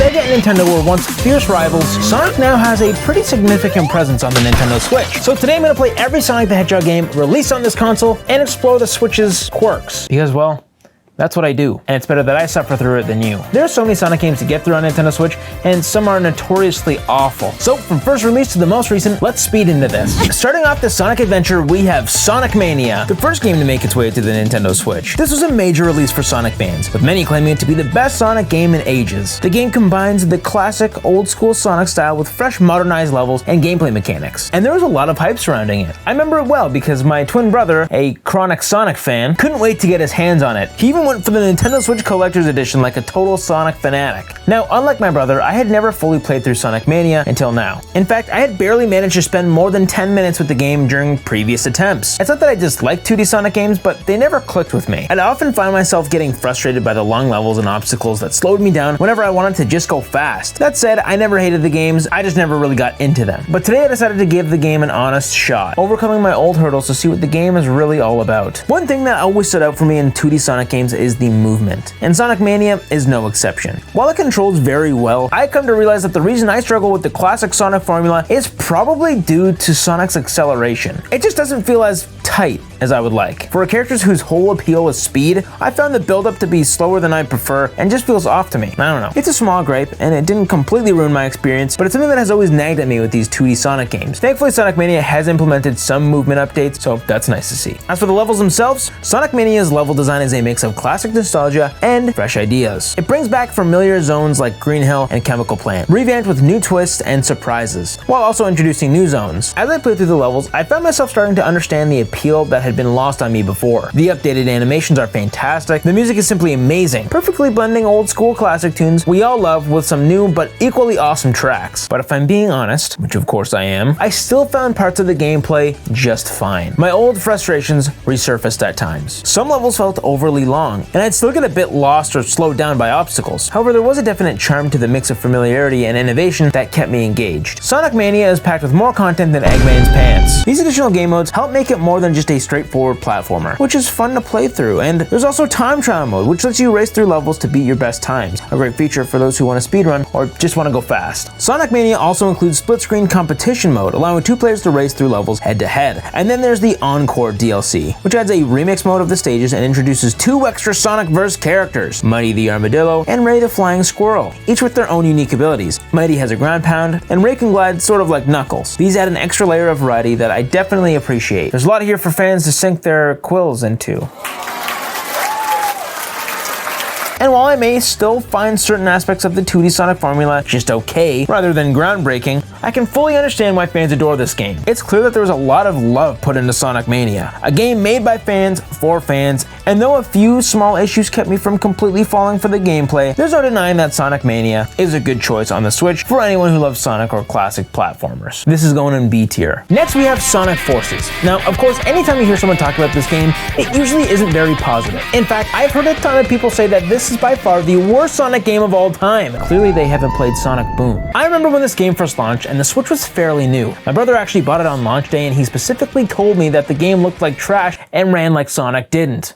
Sega and Nintendo were once fierce rivals, Sonic now has a pretty significant presence on the Nintendo Switch. So today I'm going to play every Sonic the Hedgehog game released on this console and explore the Switch's quirks. Because, well, that's what I do, and it's better that I suffer through it than you. There are so many Sonic games to get through on Nintendo Switch, and some are notoriously awful. So from first release to the most recent, let's speed into this. Starting off this Sonic adventure, we have Sonic Mania, the first game to make its way to the Nintendo Switch. This was a major release for Sonic fans, with many claiming it to be the best Sonic game in ages. The game combines the classic old-school Sonic style with fresh modernized levels and gameplay mechanics, and there was a lot of hype surrounding it. I remember it well because my twin brother, a chronic Sonic fan, couldn't wait to get his hands on it. He even went for the Nintendo Switch Collector's Edition like a total Sonic fanatic. Now, unlike my brother, I had never fully played through Sonic Mania until now. In fact, I had barely managed to spend more than 10 minutes with the game during previous attempts. It's not that I disliked 2D Sonic games, but they never clicked with me. I'd often find myself getting frustrated by the long levels and obstacles that slowed me down whenever I wanted to just go fast. That said, I never hated the games, I just never really got into them. But today I decided to give the game an honest shot, overcoming my old hurdles to see what the game is really all about. One thing that always stood out for me in 2D Sonic games is the movement, and Sonic Mania is no exception. While it controls very well, I come to realize that the reason I struggle with the classic Sonic formula is probably due to Sonic's acceleration. It just doesn't feel as tight as I would like. For a character whose whole appeal is speed, I found the build-up to be slower than I prefer and just feels off to me. I don't know. It's a small gripe, and it didn't completely ruin my experience, but it's something that has always nagged at me with these 2D Sonic games. Thankfully, Sonic Mania has implemented some movement updates, so that's nice to see. As for the levels themselves, Sonic Mania's level design is a mix of classic nostalgia and fresh ideas. It brings back familiar zones like Green Hill and Chemical Plant, revamped with new twists and surprises, while also introducing new zones. As I played through the levels, I found myself starting to understand the appeal that had been lost on me before. The updated animations are fantastic, the music is simply amazing, perfectly blending old school classic tunes we all love with some new but equally awesome tracks. But if I'm being honest, which of course I am, I still found parts of the gameplay just fine. My old frustrations resurfaced at times. Some levels felt overly long, and I'd still get a bit lost or slowed down by obstacles. However, there was a definite charm to the mix of familiarity and innovation that kept me engaged. Sonic Mania is packed with more content than Eggman's pants. These additional game modes help make it more than just a straightforward platformer, which is fun to play through, and there's also time trial mode, which lets you race through levels to beat your best times, a great feature for those who want to speedrun or just want to go fast. Sonic Mania also includes split-screen competition mode, allowing two players to race through levels head-to-head. And then there's the Encore DLC, which adds a remix mode of the stages and introduces two extra Sonic-verse characters, Mighty the Armadillo and Ray the Flying Squirrel, each with their own unique abilities. Mighty has a ground pound, and Ray can glide sort of like Knuckles. These add an extra layer of variety that I definitely appreciate. There's a lot here for fans to sink their quills into. And while I may still find certain aspects of the 2D Sonic formula just okay, rather than groundbreaking, I can fully understand why fans adore this game. It's clear that there was a lot of love put into Sonic Mania, a game made by fans for fans, and though a few small issues kept me from completely falling for the gameplay, there's no denying that Sonic Mania is a good choice on the Switch for anyone who loves Sonic or classic platformers. This is going in B tier. Next we have Sonic Forces. Now, of course, anytime you hear someone talk about this game, it usually isn't very positive. In fact, I've heard a ton of people say that this is by far the worst Sonic game of all time. Clearly they haven't played Sonic Boom. I remember when this game first launched and the Switch was fairly new. My brother actually bought it on launch day and he specifically told me that the game looked like trash and ran like Sonic didn't.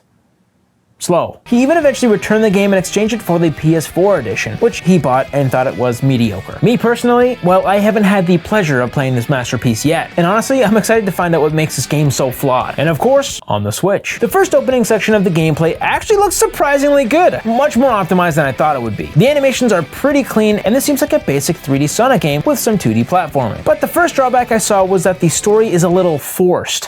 Slow. He even eventually returned the game and exchanged it for the PS4 edition, which he bought and thought it was mediocre. Me personally, well, I haven't had the pleasure of playing this masterpiece yet, and honestly, I'm excited to find out what makes this game so flawed. And of course, on the Switch. The first opening section of the gameplay actually looks surprisingly good, much more optimized than I thought it would be. The animations are pretty clean, and this seems like a basic 3D Sonic game with some 2D platforming. But the first drawback I saw was that the story is a little forced.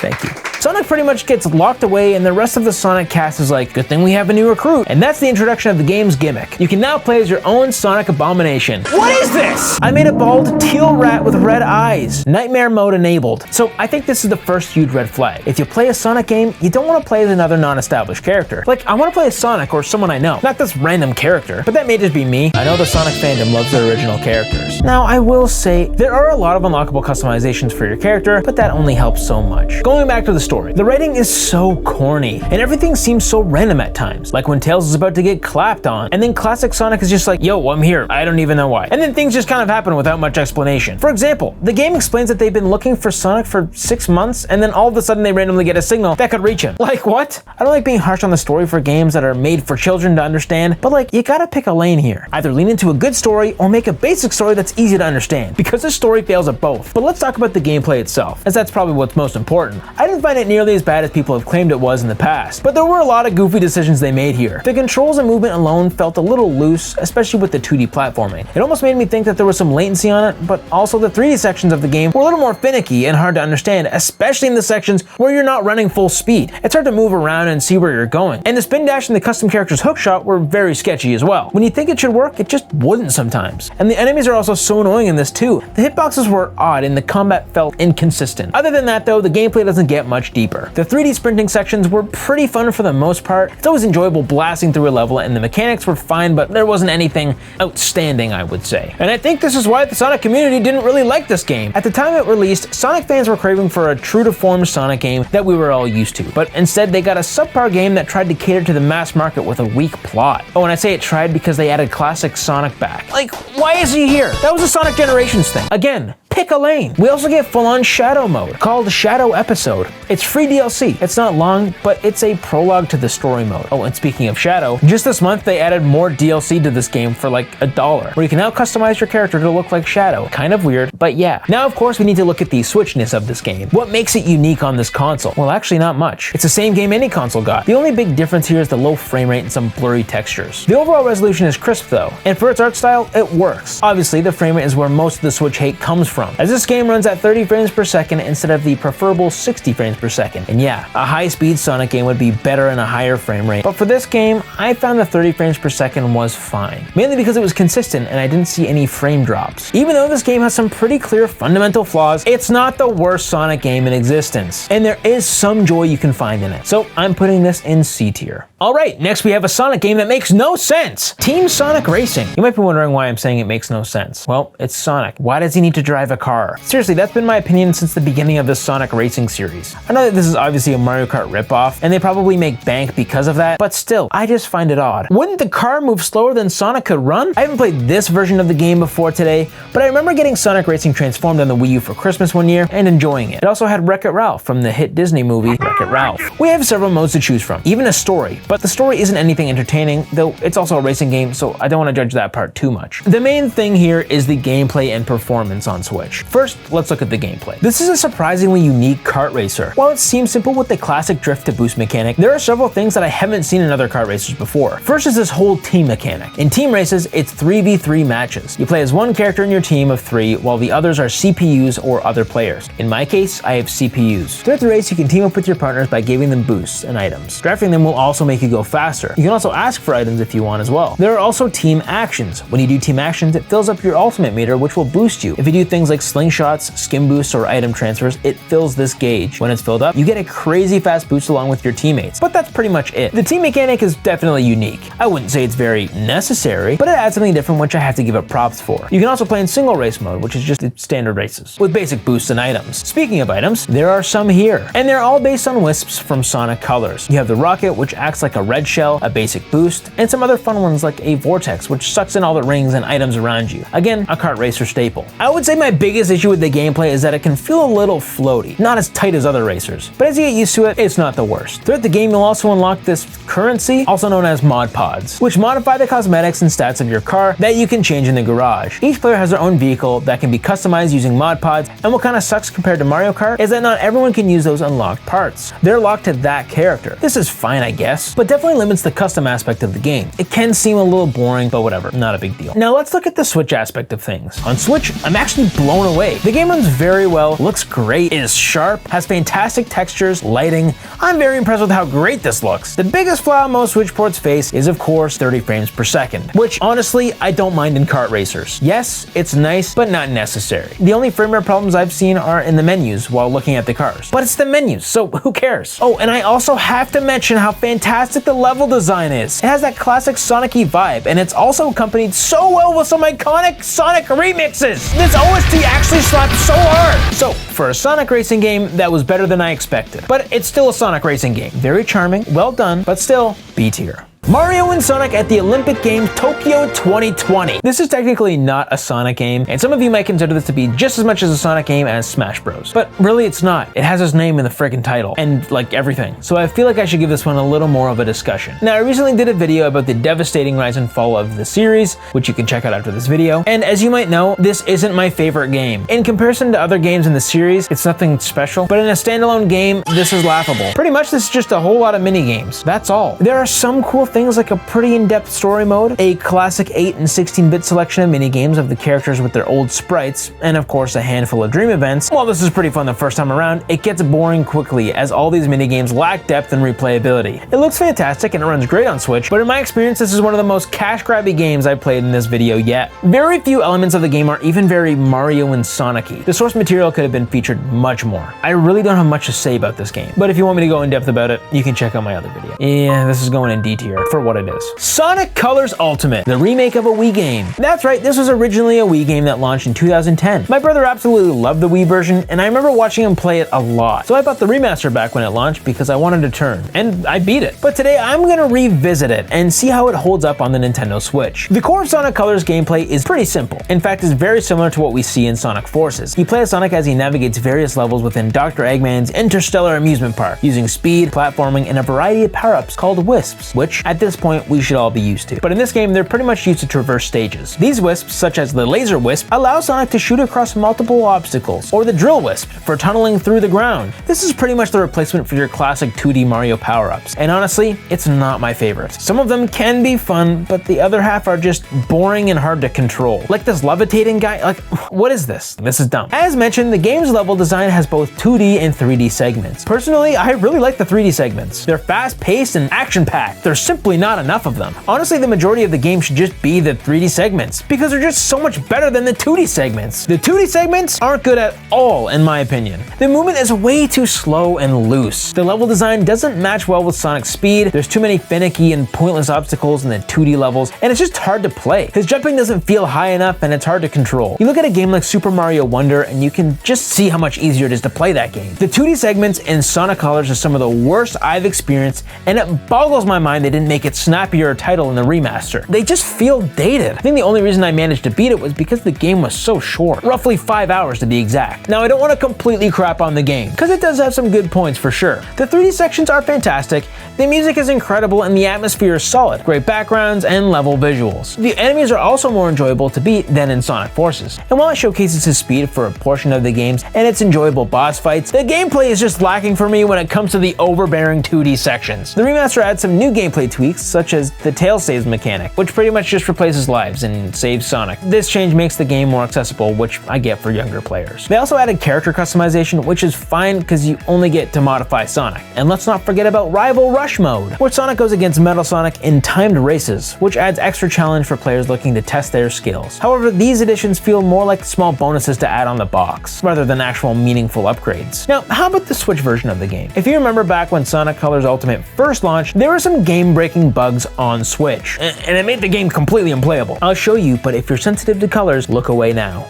Thank you. Sonic pretty much gets locked away and the rest of the Sonic cast is like, good thing we have a new recruit. And that's the introduction of the game's gimmick. You can now play as your own Sonic Abomination. What is this? I made a bald teal rat with red eyes. Nightmare mode enabled. So I think this is the first huge red flag. If you play a Sonic game, you don't want to play as another non-established character. Like, I want to play as Sonic or someone I know, not this random character. But that may just be me. I know the Sonic fandom loves their original characters. Now, I will say, there are a lot of unlockable customizations for your character, but that only helps so much. Going back to the story. The writing is so corny, and everything seems so random at times, like when Tails is about to get clapped on, and then classic Sonic is just like, yo, I'm here, I don't even know why. And then things just kind of happen without much explanation. For example, the game explains that they've been looking for Sonic for 6 months, and then all of a sudden they randomly get a signal that could reach him. Like, what? I don't like being harsh on the story for games that are made for children to understand, but like, you gotta pick a lane here. Either lean into a good story or make a basic story that's easy to understand, because this story fails at both. But let's talk about the gameplay itself, as that's probably what's most important. I didn't find it nearly as bad as people have claimed it was in the past, but there were a lot of goofy decisions they made here. The controls and movement alone felt a little loose, especially with the 2D platforming. It almost made me think that there was some latency on it, but also the 3D sections of the game were a little more finicky and hard to understand, especially in the sections where you're not running full speed. It's hard to move around and see where you're going. And the spin dash and the custom character's hookshot were very sketchy as well. When you think it should work, it just wouldn't sometimes. And the enemies are also so annoying in this too. The hitboxes were odd and the combat felt inconsistent. Other than that though, the gameplay doesn't get much deeper. The 3D sprinting sections were pretty fun for the most part. It's always enjoyable blasting through a level, and the mechanics were fine, but there wasn't anything outstanding, I would say. And I think this is why the Sonic community didn't really like this game. At the time it released, Sonic fans were craving for a true to form Sonic game that we were all used to, but instead they got a subpar game that tried to cater to the mass market with a weak plot. Oh, and I say it tried because they added classic Sonic back. Like, why is he here? That was a Sonic Generations thing. Again, pick a lane. We also get full-on Shadow mode, called Shadow Episode. It's free DLC. It's not long, but it's a prologue to the story mode. Oh, and speaking of Shadow, just this month they added more DLC to this game for like $1, where you can now customize your character to look like Shadow. Kind of weird, but yeah. Now, of course, we need to look at the Switchness of this game. What makes it unique on this console? Well, actually not much. It's the same game any console got. The only big difference here is the low frame rate and some blurry textures. The overall resolution is crisp though, and for its art style, it works. Obviously, the frame rate is where most of the Switch hate comes from, as this game runs at 30 frames per second instead of the preferable 60 frames per second. And yeah, a high-speed Sonic game would be better in a higher frame rate, but for this game, I found the 30 frames per second was fine, mainly because it was consistent and I didn't see any frame drops. Even though this game has some pretty clear fundamental flaws, it's not the worst Sonic game in existence, and there is some joy you can find in it. So I'm putting this in C tier. Alright, next we have a Sonic game that makes no sense! Team Sonic Racing. You might be wondering why I'm saying it makes no sense. Well, it's Sonic. Why does he need to drive a car? Seriously, that's been my opinion since the beginning of the Sonic Racing series. I know that this is obviously a Mario Kart ripoff, and they probably make bank because of that, but still, I just find it odd. Wouldn't the car move slower than Sonic could run? I haven't played this version of the game before today, but I remember getting Sonic Racing transformed on the Wii U for Christmas one year and enjoying it. It also had Wreck-It Ralph from the hit Disney movie Wreck-It Ralph. We have several modes to choose from, even a story, but the story isn't anything entertaining, though it's also a racing game, so I don't want to judge that part too much. The main thing here is the gameplay and performance on Switch. First, let's look at the gameplay. This is a surprisingly unique kart racer. While it seems simple with the classic drift to boost mechanic, there are several things that I haven't seen in other kart racers before. First is this whole team mechanic. In team races, it's 3v3 matches. You play as one character in your team of 3, while the others are CPUs or other players. In my case, I have CPUs. Throughout the race, you can team up with your partners by giving them boosts and items. Drafting them will also make you go faster. You can also ask for items if you want as well. There are also team actions. When you do team actions, it fills up your ultimate meter, which will boost you. If you do things like slingshots, skim boosts, or item transfers, it fills this gauge. When it's filled up, you get a crazy fast boost along with your teammates, but that's pretty much it. The team mechanic is definitely unique. I wouldn't say it's very necessary, but it adds something different which I have to give it props for. You can also play in single race mode, which is just the standard races, with basic boosts and items. Speaking of items, there are some here, and they're all based on wisps from Sonic Colors. You have the rocket, which acts like a red shell, a basic boost, and some other fun ones like a vortex, which sucks in all the rings and items around you. Again, a kart racer staple. I would say my biggest issue with the gameplay is that it can feel a little floaty, not as tight as other racers, but as you get used to it, it's not the worst. Throughout the game, you'll also unlock this currency, also known as mod pods, which modify the cosmetics and stats of your car that you can change in the garage. Each player has their own vehicle that can be customized using mod pods, and what kind of sucks compared to Mario Kart is that not everyone can use those unlocked parts. They're locked to that character. This is fine, I guess, but definitely limits the custom aspect of the game. It can seem a little boring, but whatever, not a big deal. Now let's look at the Switch aspect of things. On Switch, I'm actually blown away. The game runs very well, looks great, is sharp, has fantastic textures, lighting. I'm very impressed with how great this looks. The biggest flaw most Switch ports face is of course 30 frames per second, which honestly I don't mind in kart racers. Yes, it's nice, but not necessary. The only frame rate problems I've seen are in the menus while looking at the cars. But it's the menus, so who cares? Oh, and I also have to mention how fantastic fantastic the level design is. It has that classic Sonic-y vibe, and it's also accompanied so well with some iconic Sonic remixes. This OST actually slaps so hard. So, for a Sonic racing game, that was better than I expected. But it's still a Sonic racing game. Very charming, well done, but still B tier. Mario and Sonic at the Olympic Games Tokyo 2020. This is technically not a Sonic game, and some of you might consider this to be just as much as a Sonic game as Smash Bros. But really it's not. It has his name in the friggin' title, and like everything. So I feel like I should give this one a little more of a discussion. Now, I recently did a video about the devastating rise and fall of the series, which you can check out after this video, and as you might know, this isn't my favorite game. In comparison to other games in the series, it's nothing special, but in a standalone game, this is laughable. Pretty much this is just a whole lot of mini games. That's all. There are some cool things like a pretty in-depth story mode, a classic 8 and 16-bit selection of minigames of the characters with their old sprites, and of course a handful of dream events. While this is pretty fun the first time around, it gets boring quickly as all these minigames lack depth and replayability. It looks fantastic and it runs great on Switch, but in my experience this is one of the most cash-grabby games I've played in this video yet. Very few elements of the game are even very Mario and Sonic-y. The source material could have been featured much more. I really don't have much to say about this game, but if you want me to go in depth about it, you can check out my other video. Yeah, this is going in D tier for what it is. Sonic Colors Ultimate, the remake of a Wii game. That's right, this was originally a Wii game that launched in 2010. My brother absolutely loved the Wii version, and I remember watching him play it a lot. So I bought the remaster back when it launched because I wanted to turn, and I beat it. But today I'm gonna revisit it and see how it holds up on the Nintendo Switch. The core of Sonic Colors gameplay is pretty simple. In fact, it's very similar to what we see in Sonic Forces. You play as Sonic as he navigates various levels within Dr. Eggman's interstellar amusement park, using speed, platforming, and a variety of power-ups called Wisps, which at this point we should all be used to. But in this game, they're pretty much used to traverse stages. These wisps, such as the Laser Wisp, allow Sonic to shoot across multiple obstacles, or the Drill Wisp for tunneling through the ground. This is pretty much the replacement for your classic 2D Mario power-ups, and honestly, it's not my favorite. Some of them can be fun, but the other half are just boring and hard to control. Like this levitating guy, like, what is this? This is dumb. As mentioned, the game's level design has both 2D and 3D segments. Personally, I really like the 3D segments. They're fast-paced and action-packed. There's simply not enough of them. Honestly, the majority of the game should just be the 3D segments, because they're just so much better than the 2D segments. The 2D segments aren't good at all, in my opinion. The movement is way too slow and loose. The level design doesn't match well with Sonic's speed. There's too many finicky and pointless obstacles in the 2D levels, and it's just hard to play. His jumping doesn't feel high enough, and it's hard to control. You look at a game like Super Mario Wonder, and you can just see how much easier it is to play that game. The 2D segments in Sonic Colors are some of the worst I've experienced, and it boggles my mind they didn't make it snappier title in the remaster. They just feel dated. I think the only reason I managed to beat it was because the game was so short, roughly 5 hours to be exact. Now I don't want to completely crap on the game, because it does have some good points for sure. The 3D sections are fantastic, the music is incredible, and the atmosphere is solid. Great backgrounds and level visuals. The enemies are also more enjoyable to beat than in Sonic Forces. And while it showcases his speed for a portion of the games and its enjoyable boss fights, the gameplay is just lacking for me when it comes to the overbearing 2D sections. The remaster adds some new gameplay tweaks, such as the tail saves mechanic, which pretty much just replaces lives and saves Sonic. This change makes the game more accessible, which I get for younger players. They also added character customization, which is fine because you only get to modify Sonic. And let's not forget about Rival Rush mode, where Sonic goes against Metal Sonic in timed races, which adds extra challenge for players looking to test their skills. However, these additions feel more like small bonuses to add on the box, rather than actual meaningful upgrades. Now, how about the Switch version of the game? If you remember back when Sonic Colors Ultimate first launched, there were some game-breaking bugs on Switch, and it made the game completely unplayable. I'll show you, but if you're sensitive to colors, look away now.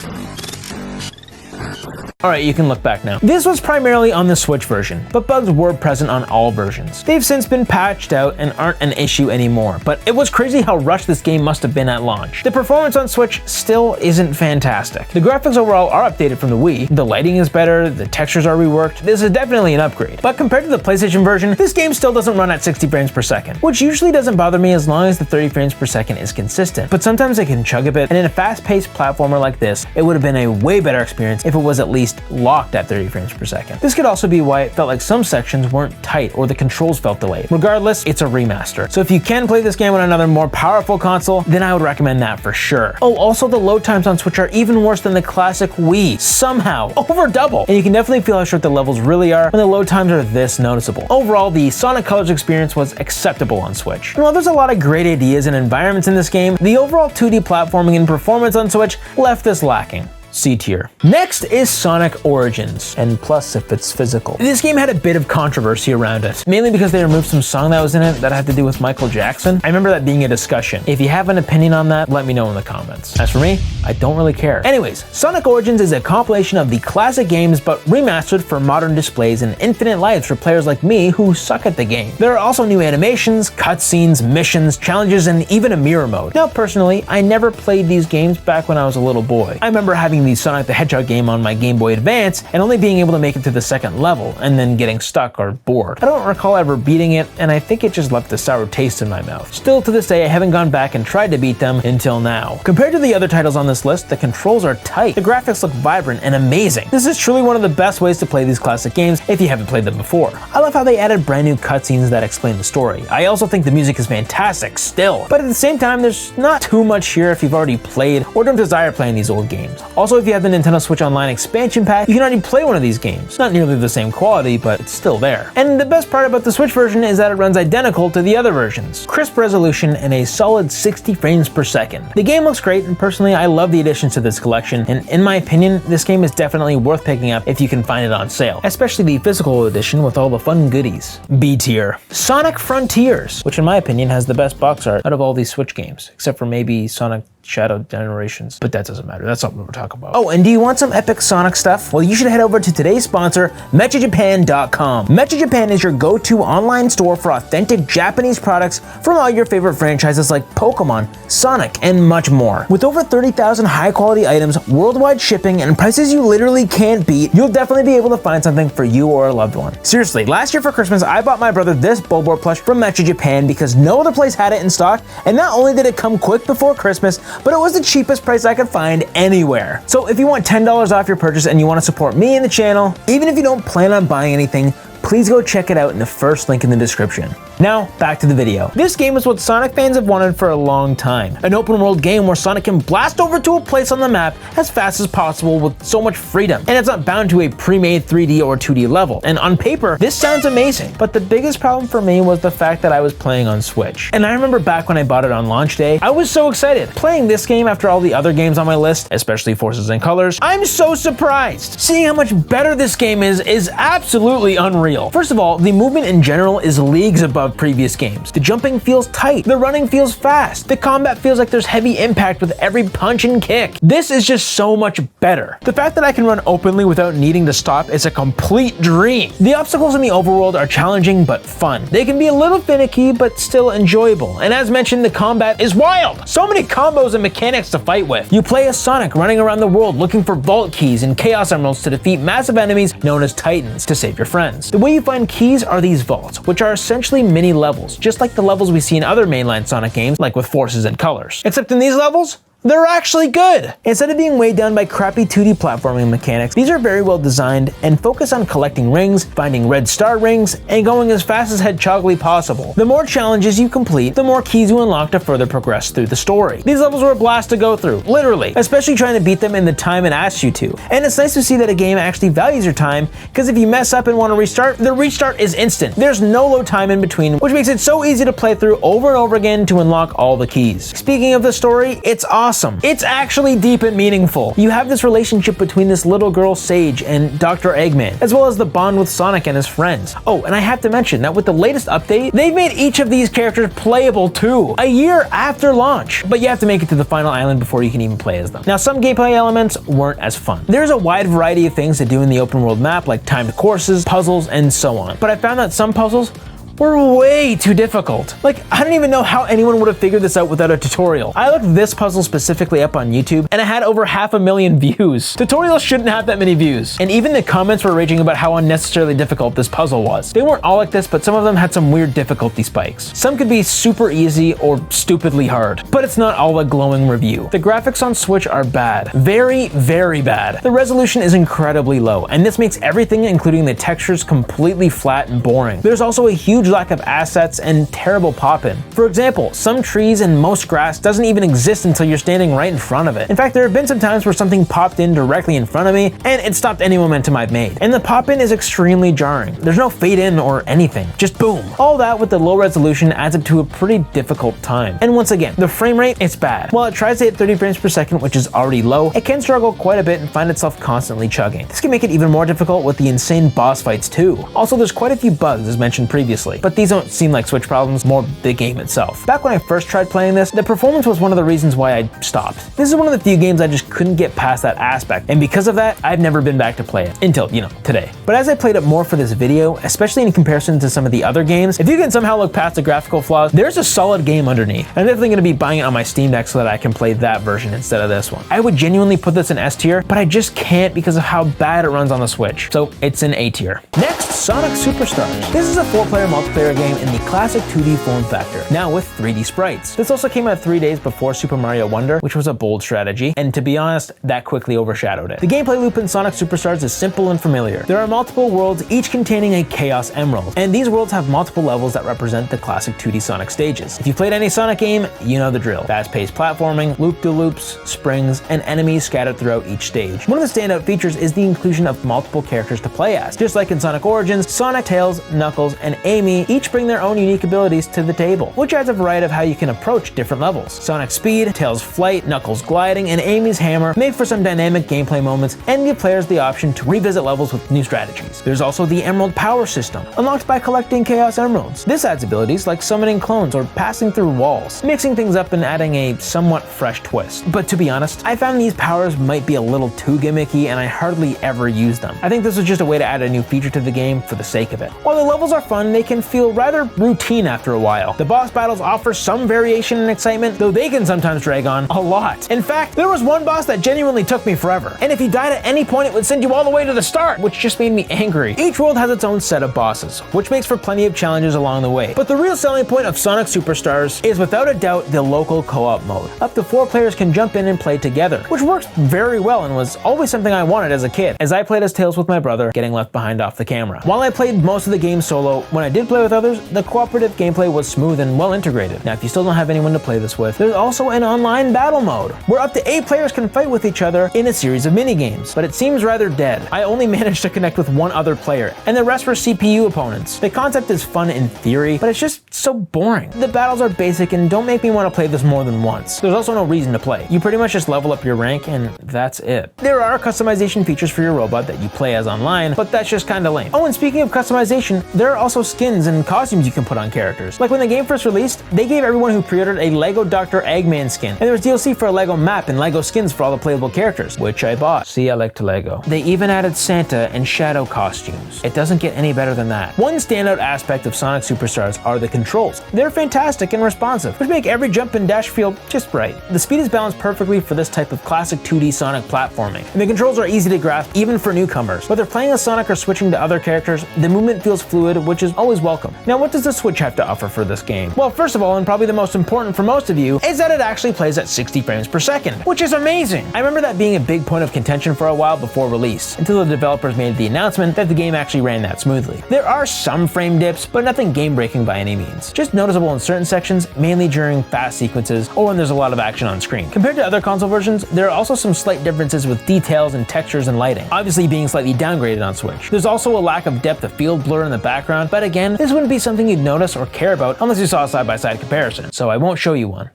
Alright, you can look back now. This was primarily on the Switch version, but bugs were present on all versions. They've since been patched out and aren't an issue anymore, but it was crazy how rushed this game must have been at launch. The performance on Switch still isn't fantastic. The graphics overall are updated from the Wii, the lighting is better, the textures are reworked. This is definitely an upgrade, but compared to the PlayStation version, this game still doesn't run at 60 frames per second, which usually doesn't bother me as long as the 30 frames per second is consistent. But sometimes it can chug a bit, and in a fast-paced platformer like this, it would have been a way better experience if it was at least locked at 30 frames per second. This could also be why it felt like some sections weren't tight or the controls felt delayed. Regardless, it's a remaster. So if you can play this game on another more powerful console, then I would recommend that for sure. Oh, also the load times on Switch are even worse than the classic Wii. Somehow, over double. And you can definitely feel how short the levels really are when the load times are this noticeable. Overall, the Sonic Colors experience was acceptable on Switch. And while there's a lot of great ideas and environments in this game, the overall 2D platforming and performance on Switch left this lacking. C tier. Next is Sonic Origins, and plus if it's physical. This game had a bit of controversy around it, mainly because they removed some song that was in it that had to do with Michael Jackson. I remember that being a discussion. If you have an opinion on that, let me know in the comments. As for me, I don't really care. Anyways, Sonic Origins is a compilation of the classic games but remastered for modern displays and infinite lives for players like me who suck at the game. There are also new animations, cutscenes, missions, challenges, and even a mirror mode. Now personally, I never played these games back when I was a little boy. I remember having the Sonic the Hedgehog game on my Game Boy Advance and only being able to make it to the second level and then getting stuck or bored. I don't recall ever beating it, and I think it just left a sour taste in my mouth. Still to this day, I haven't gone back and tried to beat them until now. Compared to the other titles on this list, the controls are tight. The graphics look vibrant and amazing. This is truly one of the best ways to play these classic games if you haven't played them before. I love how they added brand new cutscenes that explain the story. I also think the music is fantastic still, but at the same time, there's not too much here if you've already played or don't desire playing these old games. Also, if you have the Nintendo Switch Online expansion pack, you can already play one of these games. Not nearly the same quality, but it's still there. And the best part about the Switch version is that it runs identical to the other versions. Crisp resolution and a solid 60 frames per second. The game looks great, and personally, I love the additions to this collection, and in my opinion, this game is definitely worth picking up if you can find it on sale, especially the physical edition with all the fun goodies. B tier. Sonic Frontiers, which in my opinion has the best box art out of all these Switch games, except for maybe Sonic Shadow Generations, but that doesn't matter. That's not what we're talking about. Oh, and do you want some epic Sonic stuff? Well, you should head over to today's sponsor, MechaJapan.com. MechaJapan is your go-to online store for authentic Japanese products from all your favorite franchises like Pokemon, Sonic, and much more. With over 30,000 high-quality items, worldwide shipping, and prices you literally can't beat, you'll definitely be able to find something for you or a loved one. Seriously, last year for Christmas, I bought my brother this Bulbasaur plush from MechaJapan because no other place had it in stock, and not only did it come quick before Christmas, but it was the cheapest price I could find anywhere. So if you want $10 off your purchase and you want to support me and the channel, even if you don't plan on buying anything, please go check it out in the first link in the description. Now, back to the video. This game is what Sonic fans have wanted for a long time. An open world game where Sonic can blast over to a place on the map as fast as possible with so much freedom. And it's not bound to a pre-made 3D or 2D level. And on paper, this sounds amazing. But the biggest problem for me was the fact that I was playing on Switch. And I remember back when I bought it on launch day, I was so excited. Playing this game after all the other games on my list, especially Forces and Colors, I'm so surprised. Seeing how much better this game is absolutely unreal. First of all, the movement in general is leagues above previous games. The jumping feels tight, the running feels fast, the combat feels like there's heavy impact with every punch and kick. This is just so much better. The fact that I can run openly without needing to stop is a complete dream. The obstacles in the overworld are challenging but fun. They can be a little finicky but still enjoyable. And as mentioned, the combat is wild. So many combos and mechanics to fight with. You play as Sonic running around the world looking for vault keys and chaos emeralds to defeat massive enemies known as Titans to save your friends. The way you find keys are these vaults, which are essentially mini levels, just like the levels we see in other mainline Sonic games, like with Forces and Colors. Except in these levels, they're actually good. Instead of being weighed down by crappy 2D platforming mechanics, these are very well designed and focus on collecting rings, finding red star rings, and going as fast as Hedgehogly possible. The more challenges you complete, the more keys you unlock to further progress through the story. These levels were a blast to go through, literally, especially trying to beat them in the time it asks you to. And it's nice to see that a game actually values your time, because if you mess up and want to restart, the restart is instant. There's no load time in between, which makes it so easy to play through over and over again to unlock all the keys. Speaking of the story, it's awesome. It's actually deep and meaningful. You have this relationship between this little girl Sage and Dr. Eggman, as well as the bond with Sonic and his friends. Oh, and I have to mention that with the latest update, they've made each of these characters playable too, a year after launch. But you have to make it to the final island before you can even play as them. Now, some gameplay elements weren't as fun. There's a wide variety of things to do in the open world map, like timed courses, puzzles, and so on. But I found that some puzzles were way too difficult. Like, I don't even know how anyone would have figured this out without a tutorial. I looked this puzzle specifically up on YouTube, and it had over 500,000 views. Tutorials shouldn't have that many views. And even the comments were raging about how unnecessarily difficult this puzzle was. They weren't all like this, but some of them had some weird difficulty spikes. Some could be super easy or stupidly hard, but it's not all a glowing review. The graphics on Switch are bad. Very, very bad. The resolution is incredibly low, and this makes everything, including the textures, completely flat and boring. There's also a huge lack of assets, and terrible pop-in. For example, some trees and most grass doesn't even exist until you're standing right in front of it. In fact, there have been some times where something popped in directly in front of me, and it stopped any momentum I've made. And the pop-in is extremely jarring. There's no fade-in or anything, just boom. All that with the low resolution adds up to a pretty difficult time. And once again, the frame rate, it's bad. While it tries to hit 30 frames per second, which is already low, it can struggle quite a bit and find itself constantly chugging. This can make it even more difficult with the insane boss fights too. Also, there's quite a few bugs as mentioned previously, but these don't seem like Switch problems, more the game itself. Back when I first tried playing this, the performance was one of the reasons why I stopped. This is one of the few games I just couldn't get past that aspect, and because of that, I've never been back to play it, until, today. But as I played it more for this video, especially in comparison to some of the other games, if you can somehow look past the graphical flaws, there's a solid game underneath. I'm definitely going to be buying it on my Steam Deck so that I can play that version instead of this one. I would genuinely put this in S tier, but I just can't because of how bad it runs on the Switch. So it's in A tier. Next, Sonic Superstars. This is a 4-player multiplayer game in the classic 2D form factor, now with 3D sprites. This also came out 3 days before Super Mario Wonder, which was a bold strategy, and to be honest, that quickly overshadowed it. The gameplay loop in Sonic Superstars is simple and familiar. There are multiple worlds, each containing a Chaos Emerald, and these worlds have multiple levels that represent the classic 2D Sonic stages. If you've played any Sonic game, you know the drill. Fast-paced platforming, loop-de-loops, springs, and enemies scattered throughout each stage. One of the standout features is the inclusion of multiple characters to play as. Just like in Sonic Origins, Sonic, Tails, Knuckles, and Amy each bring their own unique abilities to the table, which adds a variety of how you can approach different levels. Sonic's speed, Tails' flight, Knuckles' gliding, and Amy's hammer make for some dynamic gameplay moments and give players the option to revisit levels with new strategies. There's also the Emerald Power System, unlocked by collecting Chaos Emeralds. This adds abilities like summoning clones or passing through walls, mixing things up and adding a somewhat fresh twist. But to be honest, I found these powers might be a little too gimmicky and I hardly ever use them. I think this was just a way to add a new feature to the game for the sake of it. While the levels are fun, they can feel rather routine after a while. The boss battles offer some variation and excitement, though they can sometimes drag on a lot. In fact, there was one boss that genuinely took me forever, and if you died at any point it would send you all the way to the start, which just made me angry. Each world has its own set of bosses, which makes for plenty of challenges along the way. But the real selling point of Sonic Superstars is without a doubt the local co-op mode. Up to 4 players can jump in and play together, which works very well and was always something I wanted as a kid, as I played as Tails with my brother, getting left behind off the camera. While I played most of the game solo, when I did play with others, the cooperative gameplay was smooth and well integrated. Now if you still don't have anyone to play this with, there's also an online battle mode, where up to 8 players can fight with each other in a series of minigames, but it seems rather dead. I only managed to connect with one other player, and the rest were CPU opponents. The concept is fun in theory, but it's just so boring. The battles are basic and don't make me want to play this more than once. There's also no reason to play. You pretty much just level up your rank and that's it. There are customization features for your robot that you play as online, but that's just kinda lame. Oh, and speaking of customization, there are also skins and costumes you can put on characters. Like when the game first released, they gave everyone who pre-ordered a Lego Dr. Eggman skin, and there was DLC for a Lego map and Lego skins for all the playable characters, which I bought. See, I like to Lego. They even added Santa and Shadow costumes. It doesn't get any better than that. One standout aspect of Sonic Superstars are the controls. They're fantastic and responsive, which make every jump and dash feel just right. The speed is balanced perfectly for this type of classic 2D Sonic platforming, and the controls are easy to grasp even for newcomers. Whether playing as Sonic or switching to other characters, the movement feels fluid, which is always welcome. Now, what does the Switch have to offer for this game? Well, first of all, and probably the most important for most of you, is that it actually plays at 60 frames per second, which is amazing. I remember that being a big point of contention for a while before release, until the developers made the announcement that the game actually ran that smoothly. There are some frame dips, but nothing game-breaking by any means. Just noticeable in certain sections, mainly during fast sequences or when there's a lot of action on screen. Compared to other console versions, there are also some slight differences with details and textures and lighting, obviously being slightly downgraded on Switch. There's also a lack of depth of field blur in the background, but again, this wouldn't be something you'd notice or care about unless you saw a side-by-side comparison, so I won't show you one.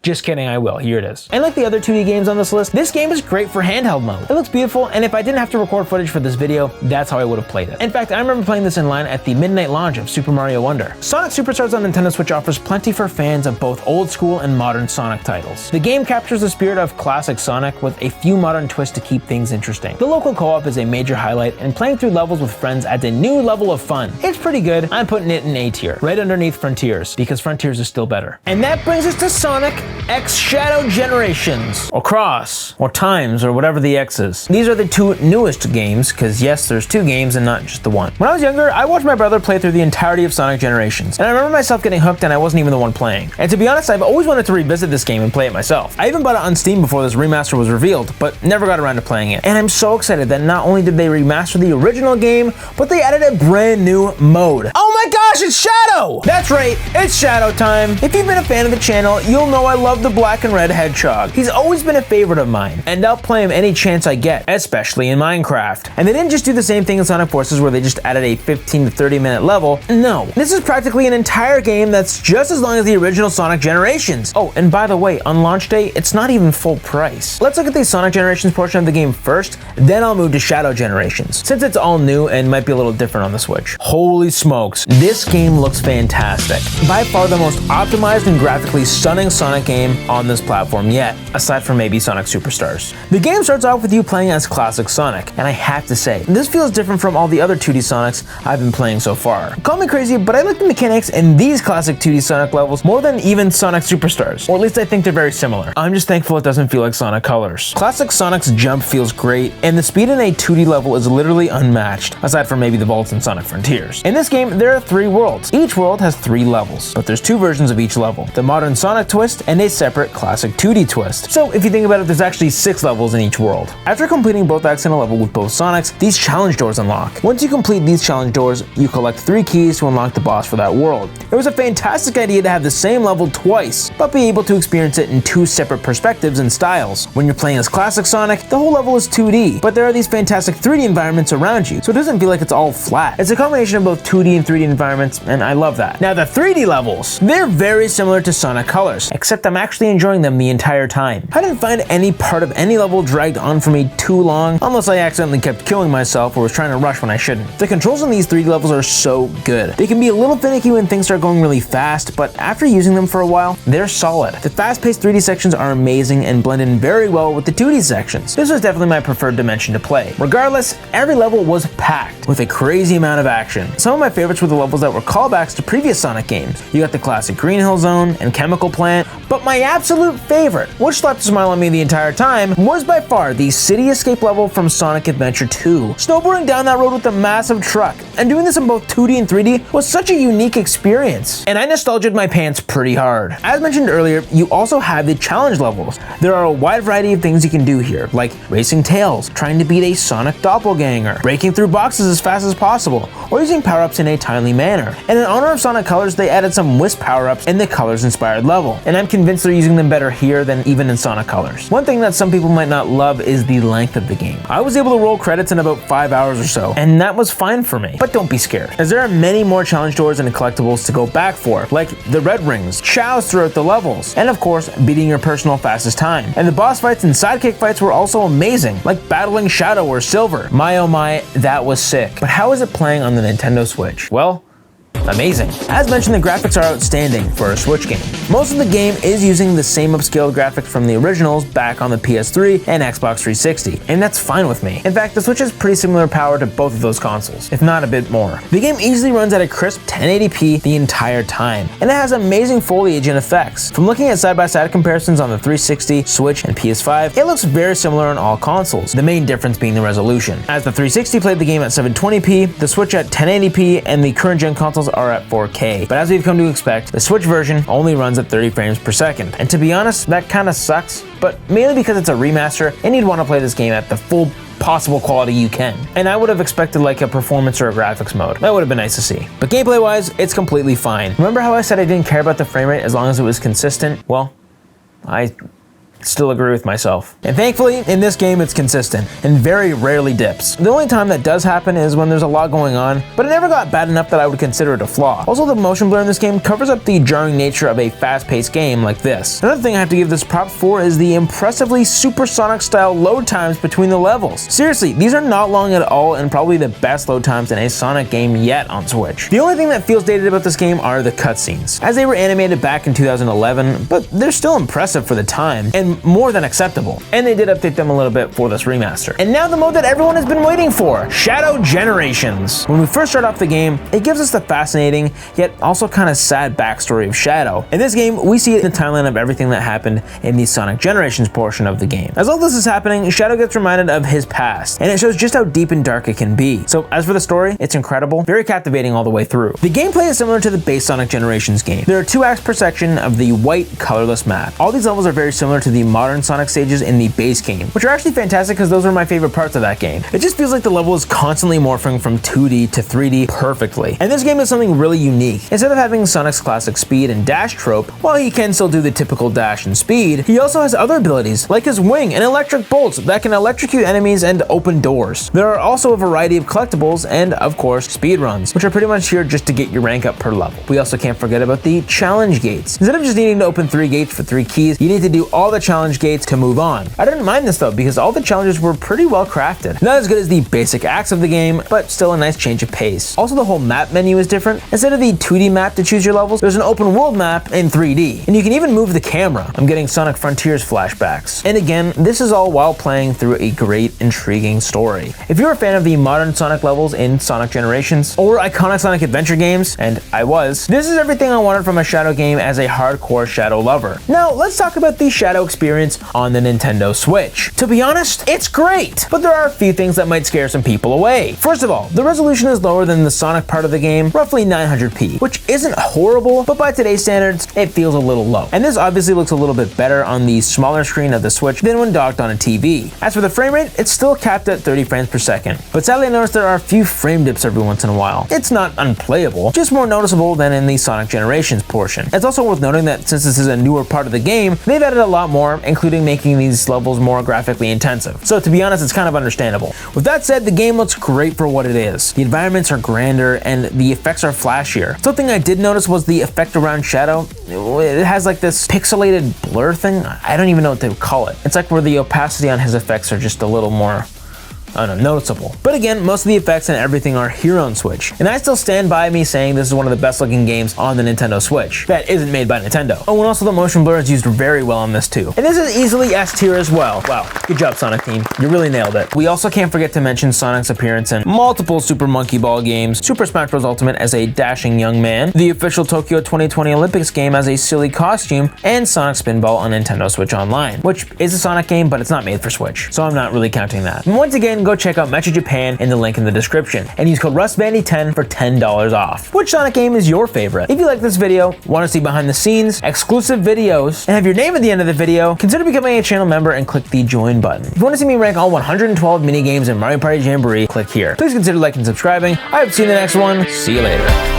Just kidding, I will. Here it is. And like the other 2D games on this list, this game is great for handheld mode. It looks beautiful, and if I didn't have to record footage for this video, that's how I would have played it. In fact, I remember playing this in line at the midnight launch of Super Mario Wonder. Sonic Superstars on Nintendo Switch offers plenty for fans of both old school and modern Sonic titles. The game captures the spirit of classic Sonic with a few modern twists to keep things interesting. The local co-op is a major highlight, and playing through levels with friends adds a new level of fun. It's pretty good. I'm putting it in A tier, right underneath Frontiers, because Frontiers is still better. And that brings us to Sonic X Shadow Generations, or Cross, or Times, or whatever the X is. These are the two newest games, because yes, there's two games and not just the one. When I was younger, I watched my brother play through the entirety of Sonic Generations, and I remember myself getting hooked and I wasn't even the one playing. And to be honest, I've always wanted to revisit this game and play it myself. I even bought it on Steam before this remaster was revealed, but never got around to playing it. And I'm so excited that not only did they remaster the original game, but they added a brand new mode. Oh my gosh, it's Shadow! That's right, it's Shadow time. If you've been a fan of the channel, you'll know I love the black and red Hedgehog. He's always been a favorite of mine, and I'll play him any chance I get, especially in Minecraft. And they didn't just do the same thing in Sonic Forces where they just added a 15 to 30 minute level. No, this is practically an entire game that's just as long as the original Sonic Generations. Oh, and by the way, on launch day, it's not even full price. Let's look at the Sonic Generations portion of the game first, then I'll move to Shadow Generations, since it's all new and might be a little different on the Switch. Holy smokes, this game looks fantastic. By far the most optimized and graphically stunning Sonic game on this platform yet, aside from maybe Sonic Superstars. The game starts off with you playing as classic Sonic, and I have to say, this feels different from all the other 2D Sonics I've been playing so far. Call me crazy, but I like the mechanics in these classic 2D Sonic levels more than even Sonic Superstars, or at least I think they're very similar. I'm just thankful it doesn't feel like Sonic Colors. Classic Sonic's jump feels great, and the speed in a 2D level is literally unmatched, aside from maybe the vaults in Sonic Frontiers. In this game, there are 3 worlds. Each world has 3 levels, but there's 2 versions of each level, the modern Sonic twist and a separate classic 2D twist. So if you think about it, there's actually 6 levels in each world. After completing both acts in a level with both Sonics, these challenge doors unlock. Once you complete these challenge doors, you collect 3 keys to unlock the boss for that world. It was a fantastic idea to have the same level twice, but be able to experience it in 2 separate perspectives and styles. When you're playing as classic Sonic, the whole level is 2D, but there are these fantastic 3D environments around you, so it doesn't feel like it's all flat. It's a combination of both 2D and 3D environments, and I love that. Now the 3D levels, they're very similar to Sonic Colors, except I'm actually enjoying them the entire time. I didn't find any part of any level dragged on for me too long, unless I accidentally kept killing myself or was trying to rush when I shouldn't. The controls on these 3D levels are so good. They can be a little finicky when things start going really fast, but after using them for a while, they're solid. The fast-paced 3D sections are amazing and blend in very well with the 2D sections. This was definitely my preferred dimension to play. Regardless, every level was packed with a crazy amount of action. Some of my favorites were the levels that were callbacks to previous Sonic games. You got the classic Green Hill Zone and Chemical Plant, but my absolute favorite, which slapped a smile on me the entire time, was by far the City Escape level from Sonic Adventure 2. Snowboarding down that road with a massive truck, and doing this in both 2D and 3D was such a unique experience, and I nostalgia'd my pants pretty hard. As mentioned earlier, you also have the challenge levels. There are a wide variety of things you can do here, like racing Tails, trying to beat a Sonic doppelganger, breaking through boxes as fast as possible, or using power-ups in a timely manner. And in honor of Sonic Colors, they added some Wisp power-ups in the Colors-inspired level, and I'm convinced they're using them better here than even in Sonic Colors. One thing that some people might not love is the length of the game. I was able to roll credits in about 5 hours or so, and that was fine for me. But don't be scared, as there are many more challenge doors and collectibles to go back for, like the red rings, chows throughout the levels, and of course, beating your personal fastest time. And the boss fights and sidekick fights were also amazing, like battling Shadow or Silver. My oh my, that was sick. But how is it playing on the Nintendo Switch? Well, amazing. As mentioned, the graphics are outstanding for a Switch game. Most of the game is using the same upscaled graphics from the originals back on the PS3 and Xbox 360, and that's fine with me. In fact, the Switch has pretty similar power to both of those consoles, if not a bit more. The game easily runs at a crisp 1080p the entire time, and it has amazing foliage and effects. From looking at side-by-side comparisons on the 360, Switch, and PS5, it looks very similar on all consoles, the main difference being the resolution. As the 360 played the game at 720p, the Switch at 1080p, and the current gen consoles are at 4K, but as we've come to expect, the Switch version only runs at 30 frames per second. And to be honest, that kinda sucks, but mainly because it's a remaster and you'd want to play this game at the full possible quality you can. And I would have expected like a performance or a graphics mode. That would have been nice to see. But gameplay wise, it's completely fine. Remember how I said I didn't care about the frame rate as long as it was consistent? Well, I still agree with myself. And thankfully, in this game, it's consistent and very rarely dips. The only time that does happen is when there's a lot going on, but it never got bad enough that I would consider it a flaw. Also, the motion blur in this game covers up the jarring nature of a fast-paced game like this. Another thing I have to give this props for is the impressively supersonic-style load times between the levels. Seriously, these are not long at all and probably the best load times in a Sonic game yet on Switch. The only thing that feels dated about this game are the cutscenes, as they were animated back in 2011, but they're still impressive for the time. And more than acceptable. And they did update them a little bit for this remaster. And now the mode that everyone has been waiting for, Shadow Generations. When we first start off the game, it gives us the fascinating, yet also kind of sad backstory of Shadow. In this game, we see the timeline of everything that happened in the Sonic Generations portion of the game. As all this is happening, Shadow gets reminded of his past, and it shows just how deep and dark it can be. So as for the story, it's incredible, very captivating all the way through. The gameplay is similar to the base Sonic Generations game. There are 2 acts per section of the white, colorless map. All these levels are very similar to the modern Sonic stages in the base game, which are actually fantastic because those are my favorite parts of that game. It just feels like the level is constantly morphing from 2D to 3D perfectly. And this game does something really unique. Instead of having Sonic's classic speed and dash trope, while he can still do the typical dash and speed, he also has other abilities, like his wing and electric bolts that can electrocute enemies and open doors. There are also a variety of collectibles and, of course, speed runs, which are pretty much here just to get your rank up per level. We also can't forget about the challenge gates. Instead of just needing to open 3 gates for 3 keys, you need to do all the challenge gates to move on. I didn't mind this though, because all the challenges were pretty well crafted. Not as good as the basic acts of the game, but still a nice change of pace. Also, the whole map menu is different. Instead of the 2D map to choose your levels, there's an open world map in 3D, and you can even move the camera. I'm getting Sonic Frontiers flashbacks. And again, this is all while playing through a great, intriguing story. If you're a fan of the modern Sonic levels in Sonic Generations, or iconic Sonic adventure games, and I was, this is everything I wanted from a Shadow game as a hardcore Shadow lover. Now, let's talk about the Shadow experience on the Nintendo Switch. To be honest, it's great, but there are a few things that might scare some people away. First of all, the resolution is lower than the Sonic part of the game, roughly 900p, which isn't horrible, but by today's standards, it feels a little low. And this obviously looks a little bit better on the smaller screen of the Switch than when docked on a TV. As for the frame rate, it's still capped at 30 frames per second. But sadly, I noticed there are a few frame dips every once in a while. It's not unplayable, just more noticeable than in the Sonic Generations portion. It's also worth noting that since this is a newer part of the game, they've added a lot more, including making these levels more graphically intensive. So to be honest, it's kind of understandable. With that said, the game looks great for what it is. The environments are grander and the effects are flashier. Something I did notice was the effect around Shadow. It has like this pixelated blur thing. I don't even know what they would call it. It's like where the opacity on his effects are just a little more, I don't know, noticeable. But again, most of the effects and everything are here on Switch. And I still stand by me saying this is one of the best looking games on the Nintendo Switch that isn't made by Nintendo. Oh, and also the motion blur is used very well on this too. And this is easily S tier as well. Wow, good job Sonic team. You really nailed it. We also can't forget to mention Sonic's appearance in multiple Super Monkey Ball games, Super Smash Bros. Ultimate as a dashing young man, the official Tokyo 2020 Olympics game as a silly costume, and Sonic Spinball on Nintendo Switch Online, which is a Sonic game, but it's not made for Switch. So I'm not really counting that. And once again, go check out Metro Japan in the link in the description and use code RussVandy10 for $10 off. Which Sonic game is your favorite? If you like this video, want to see behind the scenes, exclusive videos, and have your name at the end of the video, consider becoming a channel member and click the join button. If you want to see me rank all 112 minigames in Mario Party Jamboree, click here. Please consider liking and subscribing. I hope to see you in the next one. See you later.